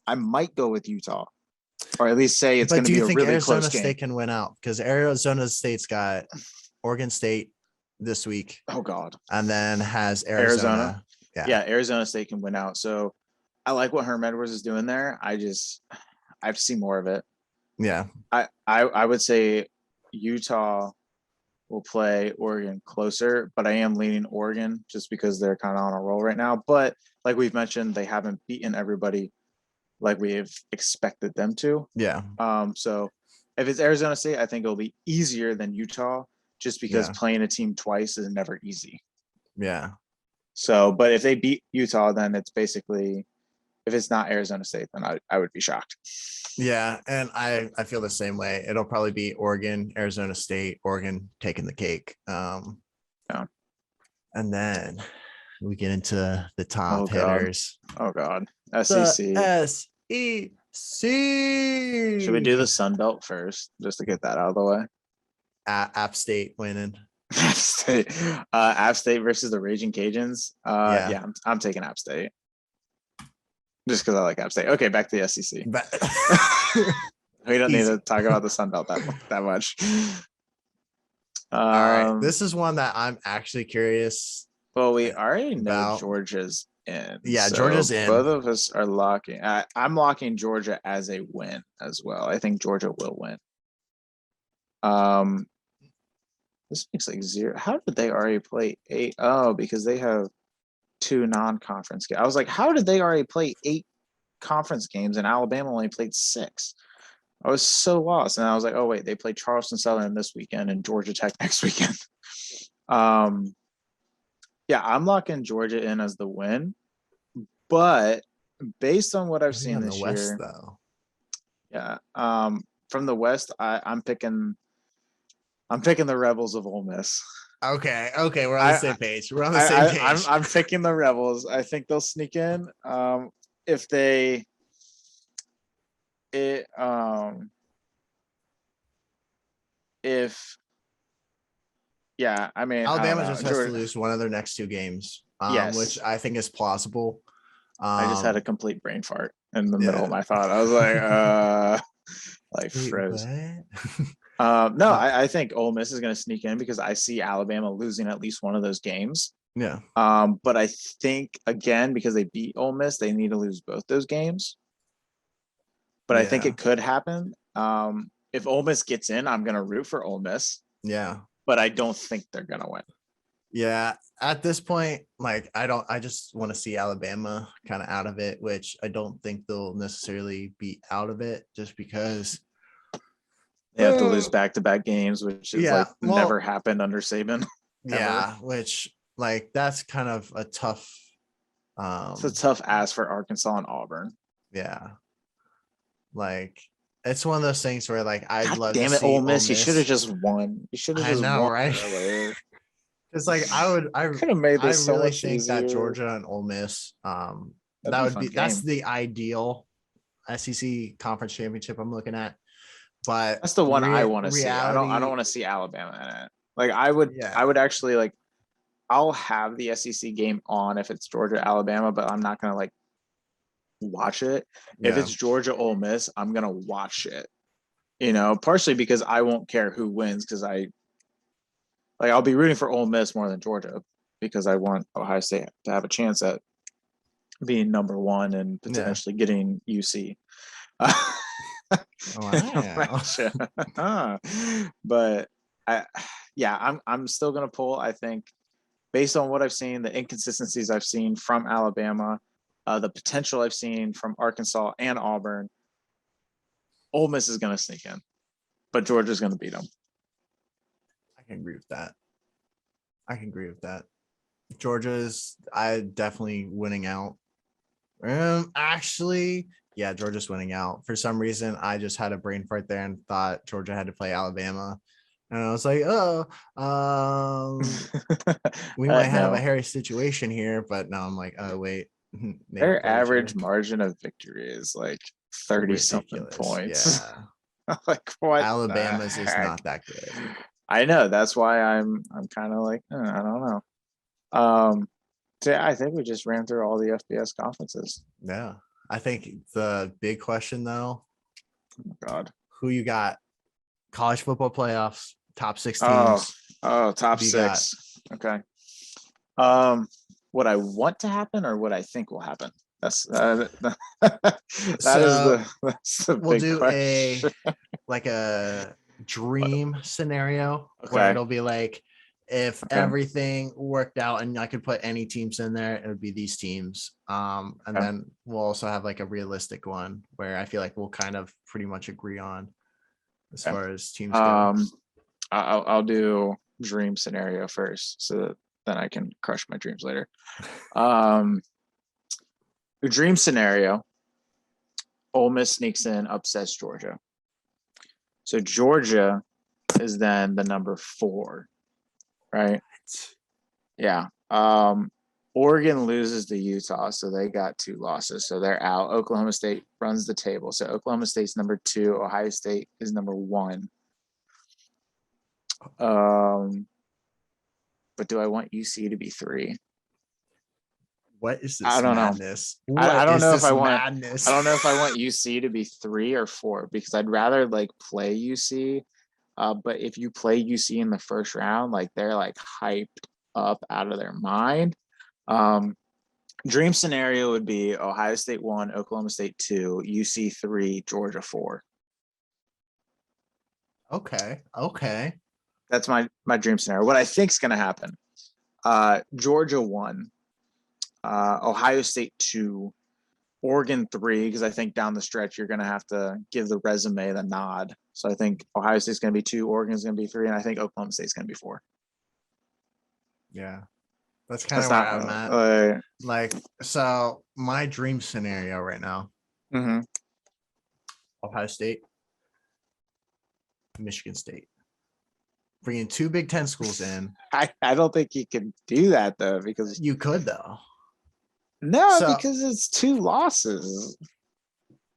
Speaker 2: I might go with Utah, or at least say it's
Speaker 1: but
Speaker 2: going to
Speaker 1: do
Speaker 2: be
Speaker 1: you
Speaker 2: a
Speaker 1: think
Speaker 2: really close
Speaker 1: Arizona
Speaker 2: game.
Speaker 1: State can win out? Because Arizona State's got Oregon State this week
Speaker 2: Oh God,
Speaker 1: and then has
Speaker 2: Arizona.
Speaker 1: Arizona. Yeah.
Speaker 2: Yeah, Arizona State can win out. So I like what Herm Edwards is doing there. I have to see more of it.
Speaker 1: Yeah.
Speaker 2: I would say Utah will play Oregon closer, but I am leaning Oregon just because they're kind of on a roll right now. But like we've mentioned, they haven't beaten everybody like we've expected them to.
Speaker 1: Yeah.
Speaker 2: So if it's Arizona State, I think it'll be easier than Utah just because
Speaker 1: Yeah.
Speaker 2: playing a team twice is never easy.
Speaker 1: Yeah.
Speaker 2: So, but if they beat Utah, then it's basically, if it's not Arizona State, then I would be shocked.
Speaker 1: Yeah. And I feel the same way. It'll probably be Oregon, Arizona State, Oregon taking the cake.
Speaker 2: Yeah.
Speaker 1: And then we get into the
Speaker 2: Oh
Speaker 1: top
Speaker 2: God.
Speaker 1: hitters.
Speaker 2: Oh God.
Speaker 1: The
Speaker 2: SEC.
Speaker 1: SEC.
Speaker 2: Should we do the Sun Belt first, just to get that out of the way?
Speaker 1: App State winning.
Speaker 2: App State, App State versus the Raging Cajuns.
Speaker 1: Yeah.
Speaker 2: Yeah, I'm taking App State just because I like App State. Okay, back to the SEC.
Speaker 1: But
Speaker 2: We don't need
Speaker 1: easy.
Speaker 2: to talk about the Sun Belt that much.
Speaker 1: All right. This is one that I'm actually curious
Speaker 2: Well, we already know
Speaker 1: about.
Speaker 2: Georgia's in.
Speaker 1: Yeah,
Speaker 2: so
Speaker 1: Georgia's in.
Speaker 2: Both of us are locking. I'm locking Georgia as a win as well. I think Georgia will win. This makes like zero. How did they already play 8? Oh, because they have 2 non-conference games. I was like, how did they already play 8 conference games and Alabama only played 6? I was so lost. And I was like, oh wait, they play Charleston Southern this weekend and Georgia Tech next weekend. Yeah, I'm locking Georgia in as the win. But based on what I've seen
Speaker 1: On the
Speaker 2: this
Speaker 1: West,
Speaker 2: year,
Speaker 1: though.
Speaker 2: yeah. From the West, I'm picking I'm picking the Rebels of Ole Miss.
Speaker 1: Okay, we're on the same page. We're on the same page.
Speaker 2: I'm picking the Rebels. I think they'll sneak in. If they it if yeah, I mean,
Speaker 1: Alabama
Speaker 2: I don't
Speaker 1: just
Speaker 2: know.
Speaker 1: has to lose one of their next 2 games,
Speaker 2: Yes,
Speaker 1: which I think is plausible.
Speaker 2: I just had a complete brain fart in the middle
Speaker 1: Yeah.
Speaker 2: of my thought. I was like
Speaker 1: Wait,
Speaker 2: froze.
Speaker 1: what?
Speaker 2: No, I think Ole Miss is going to sneak in because I see Alabama losing at least one of those games.
Speaker 1: Yeah.
Speaker 2: But I think again because they beat Ole Miss, they need to lose both those games. But I think
Speaker 1: Yeah.
Speaker 2: it could happen. If Ole Miss gets in, I'm going to root for Ole Miss.
Speaker 1: Yeah.
Speaker 2: But I don't think they're going to win.
Speaker 1: Yeah. At this point, like I just want to see Alabama kind of out of it, which I don't think they'll necessarily be out of it just because
Speaker 2: they have to lose back-to-back games, which is like never happened under Saban.
Speaker 1: Yeah, which like that's kind of a tough.
Speaker 2: It's a tough ask for Arkansas and Auburn.
Speaker 1: Yeah, like it's one of those things where like I'd love
Speaker 2: damn
Speaker 1: to
Speaker 2: it,
Speaker 1: see
Speaker 2: Ole Miss. You should have just won. You should have just won.
Speaker 1: Right? It's like I
Speaker 2: could have made this so
Speaker 1: really
Speaker 2: much
Speaker 1: think
Speaker 2: easier.
Speaker 1: that Georgia and Ole Miss,
Speaker 2: that would be
Speaker 1: that's the ideal SEC conference championship I'm looking at. But
Speaker 2: that's the one I want to see. I don't want to see Alabama in it. Like I would actually like. I'll have the SEC game on if it's Georgia Alabama, but I'm not gonna like watch it. If it's Georgia Ole Miss, I'm gonna watch it. You know, partially because I won't care who wins because I'll be rooting for Ole Miss more than Georgia because I want Ohio State to have a chance at being number 1 and potentially getting UC. Wow. But I'm still gonna pull. I think based on what I've seen, the inconsistencies I've seen from Alabama, the potential I've seen from Arkansas and Auburn, Ole Miss is going to sneak in, but Georgia's going to beat them.
Speaker 1: I can agree with that. Georgia's definitely winning out. Actually, yeah, Georgia's winning out. For some reason, I just had a brain fart there and thought Georgia had to play Alabama. And I was like, we might have a hairy situation here, but now I'm like, oh wait.
Speaker 2: Their average margin of victory is like 30 something points.
Speaker 1: Yeah.
Speaker 2: Like what?
Speaker 1: Alabama's is not that good.
Speaker 2: I know. That's why I'm kind of like, I don't know. So I think we just ran through all the FBS conferences.
Speaker 1: Yeah. I think the big question though,
Speaker 2: oh God,
Speaker 1: who you got? College football playoffs, top 6 teams.
Speaker 2: Top 6. Okay. What I want to happen or what I think will happen? That's the
Speaker 1: we'll do question. a dream scenario where it'll be like if everything worked out and I could put any teams in there, it would be these teams. And then we'll also have like a realistic one where I feel like we'll kind of pretty much agree on as far as teams go.
Speaker 2: I'll do dream scenario first so that then I can crush my dreams later. The dream scenario, Ole Miss sneaks in, upsets Georgia. So Georgia is then the number 4, right? Yeah. Oregon loses to Utah, so they got 2 losses, so they're out. Oklahoma State runs the table, so Oklahoma State's number 2. Ohio State is number 1. But do I want UC to be 3?
Speaker 1: What is this?
Speaker 2: I don't
Speaker 1: madness?
Speaker 2: Know. I don't know if I want madness. I don't know if I want UC to be 3 or 4 because I'd rather like play UC. But if you play UC in the first round, like they're like hyped up out of their mind. Dream scenario would be Ohio State 1, Oklahoma State 2, UC 3, Georgia 4.
Speaker 1: Okay.
Speaker 2: That's my dream scenario. What I think is going to happen, Georgia 1, Ohio State 2, Oregon 3, because I think down the stretch you're going to have to give the resume the nod. So I think Ohio State's going to be 2, Oregon's going to be 3, and I think Oklahoma State's going to be 4.
Speaker 1: Yeah, that's kind of where I'm at. Like, so my dream scenario right now, Ohio State, Michigan State. bringing 2 Big Ten schools in.
Speaker 2: I don't think you can do that though, because
Speaker 1: You could though.
Speaker 2: no,
Speaker 1: So,
Speaker 2: because it's 2 losses.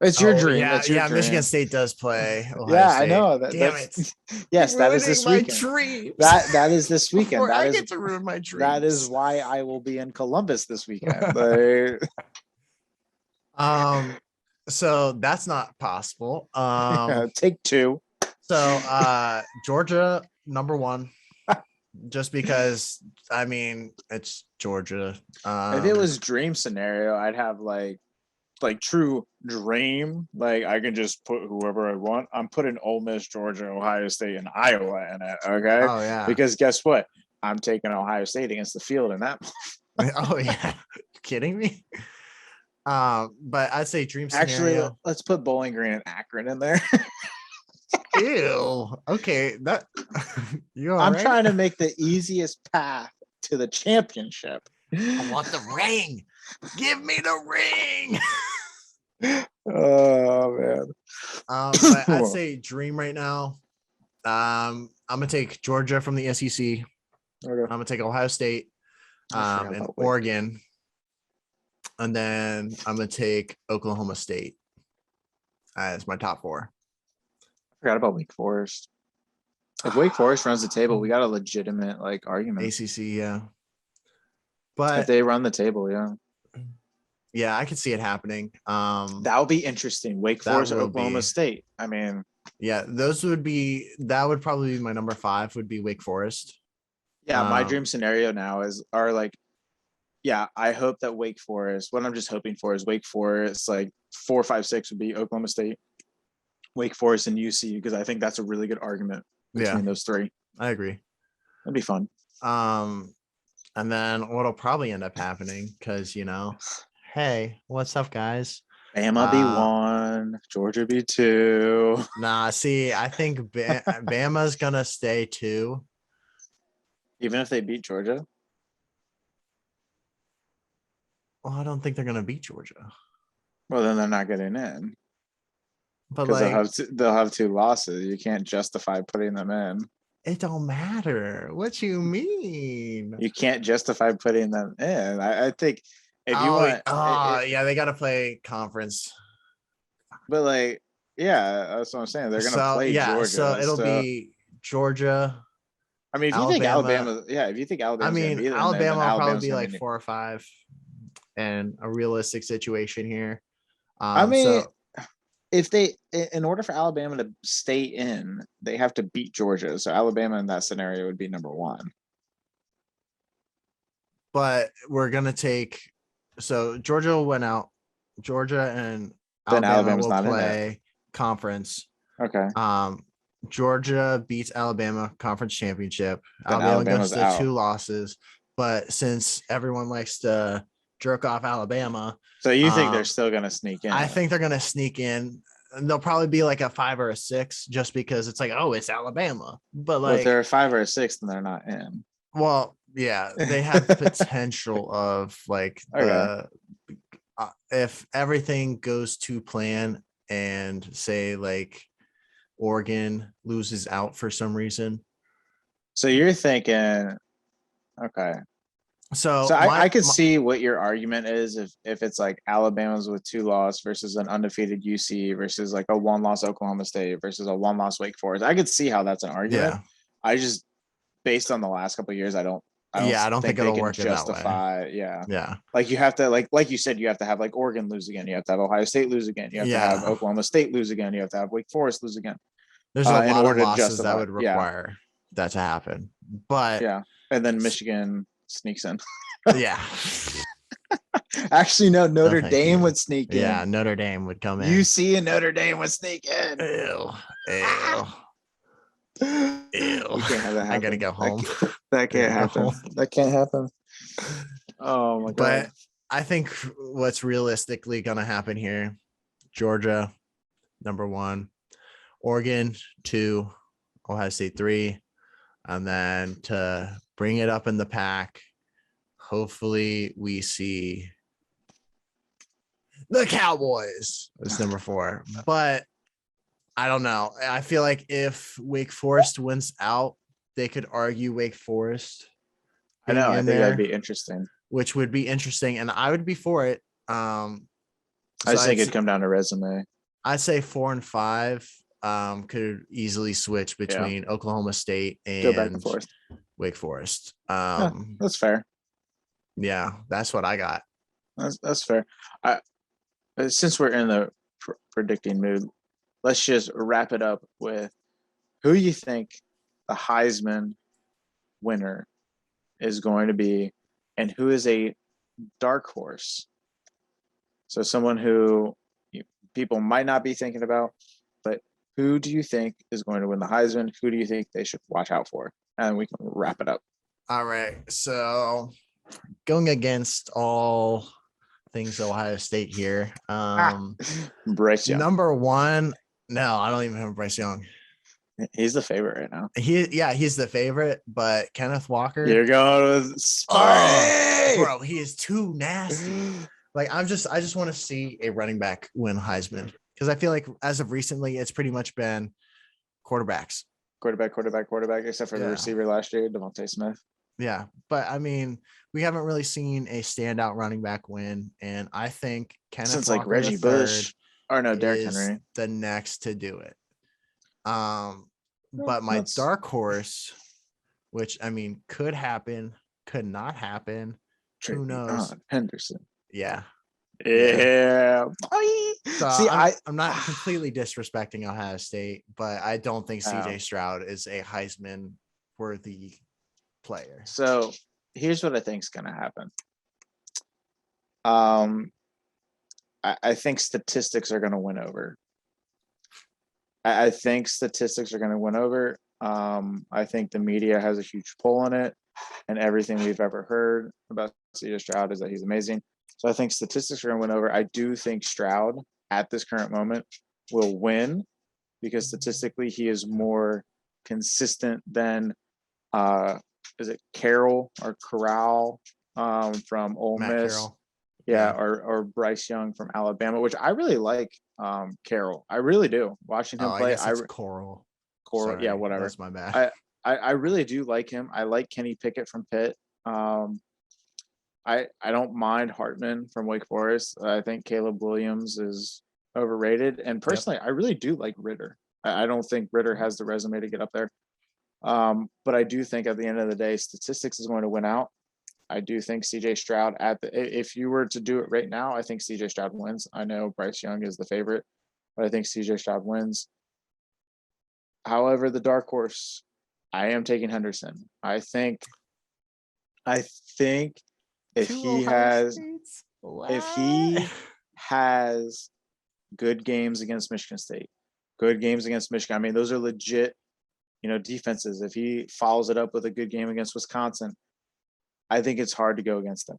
Speaker 2: It's your dream.
Speaker 1: yeah,
Speaker 2: It's your
Speaker 1: Michigan
Speaker 2: dream.
Speaker 1: State does play Ohio
Speaker 2: Yeah, I
Speaker 1: State.
Speaker 2: know
Speaker 1: Damn
Speaker 2: that's
Speaker 1: it!
Speaker 2: yes,
Speaker 1: You're
Speaker 2: that is
Speaker 1: ruining
Speaker 2: this
Speaker 1: my
Speaker 2: weekend.
Speaker 1: dreams.
Speaker 2: That is this weekend.
Speaker 1: Before I get to ruin my dreams.
Speaker 2: That is why I will be in Columbus this weekend. Like,
Speaker 1: So that's not possible.
Speaker 2: take 2.
Speaker 1: So Georgia number 1, just because I mean it's Georgia.
Speaker 2: If it was dream scenario, I'd have like true dream. Like I can just put whoever I want. I'm putting Ole Miss, Georgia, Ohio State, and Iowa in it. Okay.
Speaker 1: Oh yeah.
Speaker 2: Because guess what? I'm taking Ohio State against the field in that.
Speaker 1: Oh yeah. Kidding me? But I'd say dream scenario.
Speaker 2: Actually, let's put Bowling Green and Akron in there.
Speaker 1: Ew. Okay. That you
Speaker 2: I'm
Speaker 1: right?
Speaker 2: trying to make the easiest path to the championship.
Speaker 1: I want the ring. Give me the ring.
Speaker 2: Oh man.
Speaker 1: But I'd say dream right now. I'm gonna take Georgia from the SEC.
Speaker 2: Okay.
Speaker 1: I'm gonna take Ohio State, and Oregon, and then I'm gonna take Oklahoma State as my top 4.
Speaker 2: I forgot about Wake Forest. If Wake Forest runs the table, we got a legitimate like argument.
Speaker 1: ACC, yeah. But
Speaker 2: if they run the table,
Speaker 1: yeah, I could see it happening.
Speaker 2: That would be interesting. Wake Forest, Oklahoma State. I mean,
Speaker 1: yeah, that would probably be my number 5 would be Wake Forest.
Speaker 2: Yeah, my dream scenario now I hope that Wake Forest, what I'm just hoping for is Wake Forest, like 4, 5, 6 would be Oklahoma State, Wake Forest, and UC, because I think that's a really good argument between those 3.
Speaker 1: I agree.
Speaker 2: That'd be fun.
Speaker 1: And then what'll probably end up happening, because hey, what's up, guys?
Speaker 2: Bama be 1, Georgia be 2.
Speaker 1: Nah, see, I think Bama's gonna stay 2.
Speaker 2: Even if they beat Georgia?
Speaker 1: Well, I don't think they're gonna beat Georgia.
Speaker 2: Well, then they're not getting in.
Speaker 1: But
Speaker 2: because they'll have 2 losses. You can't justify putting them in.
Speaker 1: It don't matter. What you mean?
Speaker 2: You can't justify putting them in. I think if you want,
Speaker 1: yeah, they got to play conference.
Speaker 2: But that's what I'm saying. They're gonna play Georgia.
Speaker 1: So it'll be Georgia.
Speaker 2: I mean, if you think Alabama, if you think Alabama,
Speaker 1: Alabama will probably be like 4 or 5, and a realistic situation here.
Speaker 2: If they, in order for Alabama to stay in, they have to beat Georgia. So Alabama in that scenario would be number 1.
Speaker 1: But we're gonna take. So Georgia went out. Georgia and Alabama will play conference.
Speaker 2: Okay.
Speaker 1: Georgia beats Alabama conference championship. Alabama goes to 2 losses. But since everyone likes to jerk off Alabama,
Speaker 2: so you think they're still going to sneak in?
Speaker 1: I think they're going to sneak in. And they'll probably be like a 5 or a 6, just because it's like, oh, it's Alabama. But
Speaker 2: if they're a 5 or a 6, then they're not in.
Speaker 1: Well, yeah, they have potential of like if everything goes to plan, and say like Oregon loses out for some reason.
Speaker 2: So you're thinking, okay.
Speaker 1: So
Speaker 2: I could see what your argument is if it's like Alabama's with 2 losses versus an undefeated UC versus like a 1-loss Oklahoma State versus a 1-loss Wake Forest. I could see how that's an argument. Yeah. I just, based on the last couple of years, I don't think it'll work justify. Yeah. Like you have to like you said, you have to have like Oregon lose again. You have to have Ohio State lose again. You have to have Oklahoma State lose again. You have to have Wake Forest lose again.
Speaker 1: There's a lot of losses that would require that to happen. But
Speaker 2: and then Michigan sneaks in.
Speaker 1: Yeah.
Speaker 2: Actually, no, Notre Dame would sneak in.
Speaker 1: Yeah, Notre Dame would come in.
Speaker 2: UC and Notre Dame would sneak in.
Speaker 1: Ew.
Speaker 2: We can't have that happen.
Speaker 1: I gotta go home.
Speaker 2: That can't happen. That can't happen. Oh my god.
Speaker 1: But I think what's realistically gonna happen here, Georgia, number 1, Oregon 2, Ohio State 3, and then to bring it up in the pack, hopefully we see the Cowboys as number 4. But I don't know. I feel like if Wake Forest wins out, they could argue Wake Forest
Speaker 2: I
Speaker 1: being
Speaker 2: know. I
Speaker 1: in
Speaker 2: think that'd
Speaker 1: there,
Speaker 2: be interesting.
Speaker 1: which would be interesting, and I would be for it.
Speaker 2: I
Speaker 1: So
Speaker 2: just think it'd come down to resume.
Speaker 1: I'd say 4 and 5 could easily switch
Speaker 2: Yeah,
Speaker 1: between Oklahoma State
Speaker 2: go back and
Speaker 1: and
Speaker 2: forth.
Speaker 1: Wake Forest.
Speaker 2: Yeah, that's fair.
Speaker 1: Yeah, that's what I got.
Speaker 2: That's fair. I since we're in the predicting mood, let's just wrap it up with who you think the Heisman winner is going to be, and who is a dark horse. So someone who people might not be thinking about, but who do you think is going to win the Heisman? Who do you think they should watch out for? And we can wrap it up.
Speaker 1: All right. So going against all things Ohio State here.
Speaker 2: Bryce Young.
Speaker 1: Number one, no, I don't even have Bryce Young.
Speaker 2: He's the favorite right now.
Speaker 1: He's the favorite, but Kenneth Walker.
Speaker 2: You're going with Sparty.
Speaker 1: Bro, he is too nasty. Like I just want to see a running back win Heisman because I feel like as of recently, it's pretty much been quarterbacks.
Speaker 2: Quarterback, except for the receiver last year, Devontae Smith.
Speaker 1: Yeah, but I mean, we haven't really seen a standout running back win, and I think Kenneth
Speaker 2: Since
Speaker 1: Walker
Speaker 2: like Reggie Bush or no, Derrick
Speaker 1: is
Speaker 2: Henry,
Speaker 1: the next to do it. But my dark horse, which I mean could happen, could not happen. Who knows?
Speaker 2: Henderson.
Speaker 1: Yeah. So
Speaker 2: See,
Speaker 1: I'm not completely disrespecting Ohio State, but I don't think CJ Stroud is a Heisman worthy player.
Speaker 2: So here's what I think is going to happen. I think statistics are going to win over. I think statistics are going to win over. I think the media has a huge pull on it, and everything we've ever heard about CJ Stroud is that he's amazing. So I think statistics are going to win over. I do think Stroud at this current moment will win because statistically he is more consistent than is it Carroll or Corral from Ole Miss?
Speaker 1: Carroll.
Speaker 2: Yeah, or Bryce Young from Alabama, which I really like. Carroll, I really do. Watching him play,
Speaker 1: Coral.
Speaker 2: Sorry, yeah, whatever.
Speaker 1: That's my bad.
Speaker 2: I really do like him. I like Kenny Pickett from Pitt. I don't mind Hartman from Wake Forest. I think Caleb Williams is overrated, and personally, I really do like Ritter. I don't think Ritter has the resume to get up there. But I do think at the end of the day, statistics is going to win out. I do think CJ Stroud if you were to do it right now, I think CJ Stroud wins. I know Bryce Young is the favorite, but I think CJ Stroud wins. However, the dark horse, I am taking Henderson. I think if he has good games against Michigan State, good games against Michigan, I mean, those are legit, defenses. If he follows it up with a good game against Wisconsin, I think it's hard to go against him.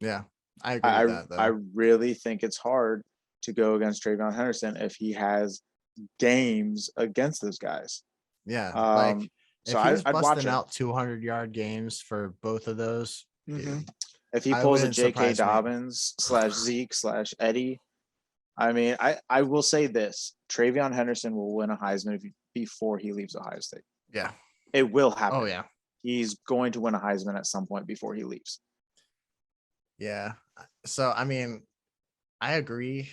Speaker 1: Yeah, I agree with that, though.
Speaker 2: I really think it's hard to go against Travion Henderson if he has games against those guys.
Speaker 1: Yeah,
Speaker 2: so
Speaker 1: if he's
Speaker 2: I'd watch
Speaker 1: busting out 200-yard games for both of those,
Speaker 2: if he pulls a J.K. Dobbins / Zeke / Eddie, I mean, I will say this: Travion Henderson will win a Heisman before he leaves Ohio State.
Speaker 1: Yeah,
Speaker 2: it will happen.
Speaker 1: Oh yeah,
Speaker 2: he's going to win a Heisman at some point before he leaves.
Speaker 1: Yeah. So I mean, I agree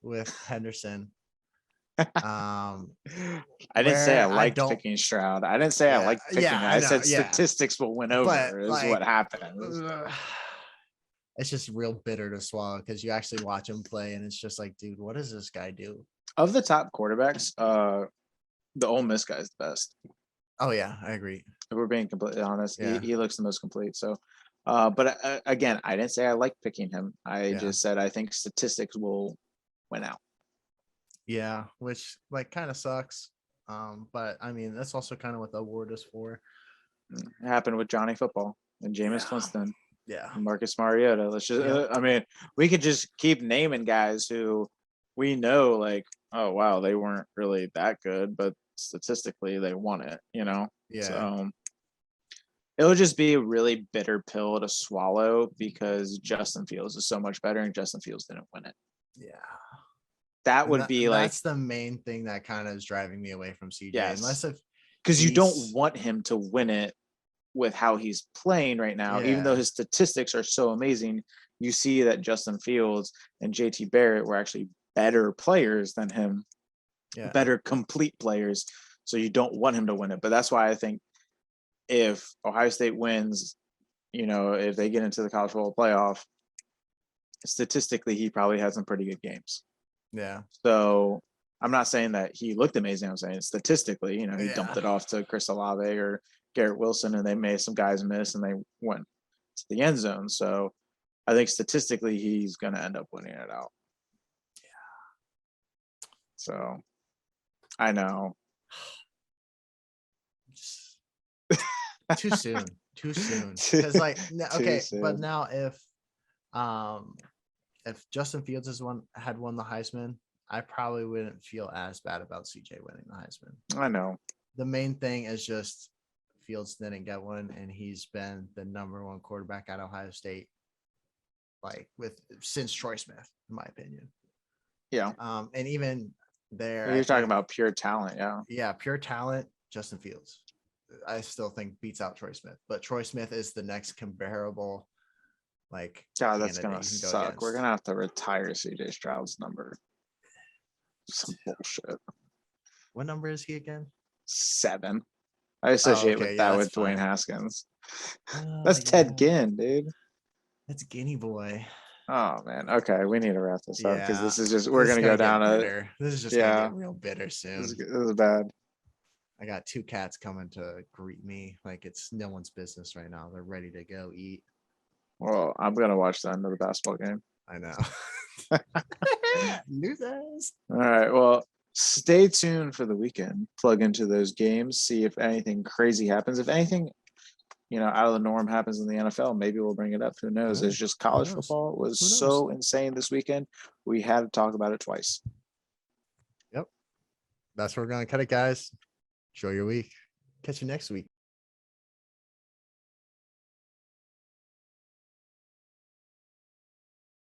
Speaker 1: with Henderson.
Speaker 2: I didn't say I liked picking Stroud. I didn't say I liked picking him. I said statistics will win over is what happens.
Speaker 1: It's just real bitter to swallow because you actually watch him play and it's just like, dude, what does this guy do?
Speaker 2: Of the top quarterbacks, the Ole Miss guy is the best.
Speaker 1: Oh yeah, I agree.
Speaker 2: If we're being completely honest, he looks the most complete. So, but again, I didn't say I liked picking him. I just said I think statistics will win out.
Speaker 1: Yeah, which kind of sucks. But I mean, that's also kind of what the award is for.
Speaker 2: It happened with Johnny Football and Jameis Winston.
Speaker 1: Yeah.
Speaker 2: And Marcus Mariota. Let's just, I mean, we could just keep naming guys who we know, oh, wow, they weren't really that good, but statistically they won it, Yeah. So it would just be a really bitter pill to swallow because Justin Fields is so much better and Justin Fields didn't win it.
Speaker 1: Yeah.
Speaker 2: That would be
Speaker 1: that's the main thing that kind of is driving me away from CJ. Yes. Unless if
Speaker 2: because you don't
Speaker 1: He's-
Speaker 2: want him to win it with how he's playing right now, even though
Speaker 1: Yeah.
Speaker 2: his statistics are so amazing. You see that Justin Fields and JT Barrett were actually better players than him,
Speaker 1: Yeah.
Speaker 2: better complete players. So you don't want him to win it. But that's why I think if Ohio State wins, if they get into the college football playoff, statistically, he probably had some pretty good games.
Speaker 1: Yeah.
Speaker 2: So I'm not saying that he looked amazing. I'm saying statistically, he
Speaker 1: Yeah.
Speaker 2: dumped it off to Chris Olave or Garrett Wilson, and they made some guys miss, and they went to the end zone. So I think statistically, he's going to end up winning it out. Yeah. So I know.
Speaker 1: Just too soon. Too soon. Because okay,
Speaker 2: soon.
Speaker 1: but now if Justin Fields had won the Heisman, I probably wouldn't feel as bad about CJ winning the Heisman.
Speaker 2: I know.
Speaker 1: The main thing is just Fields didn't get one, and he's been the number one quarterback at Ohio State, since Troy Smith, in my opinion.
Speaker 2: Yeah.
Speaker 1: And even there,
Speaker 2: You're talking about pure talent, yeah.
Speaker 1: Yeah, pure talent. Justin Fields, I still think beats out Troy Smith, but Troy Smith is the next comparable.
Speaker 2: God, that's gonna suck. We're gonna have to retire CJ Stroud's number. Some bullshit.
Speaker 1: What number is he again?
Speaker 2: 7. I associate with Dwayne Haskins. That's Ted Ginn, dude.
Speaker 1: That's Guinea boy.
Speaker 2: Oh man. Okay, we need to wrap this up because this is just
Speaker 1: we're
Speaker 2: gonna go down
Speaker 1: bitter. This is just gonna get real bitter soon.
Speaker 2: This is bad.
Speaker 1: I got 2 cats coming to greet me like it's no one's business right now. They're ready to go eat.
Speaker 2: Well, I'm gonna watch the end of the basketball game.
Speaker 1: I know. Losers.
Speaker 2: All right. Well, stay tuned for the weekend. Plug into those games. See if anything crazy happens. If anything, out of the norm happens in the NFL, maybe we'll bring it up. Who knows? It's just college football was so insane this weekend. We had to talk about it twice.
Speaker 1: Yep. That's where we're gonna cut it, guys. Enjoy your week. Catch you next week.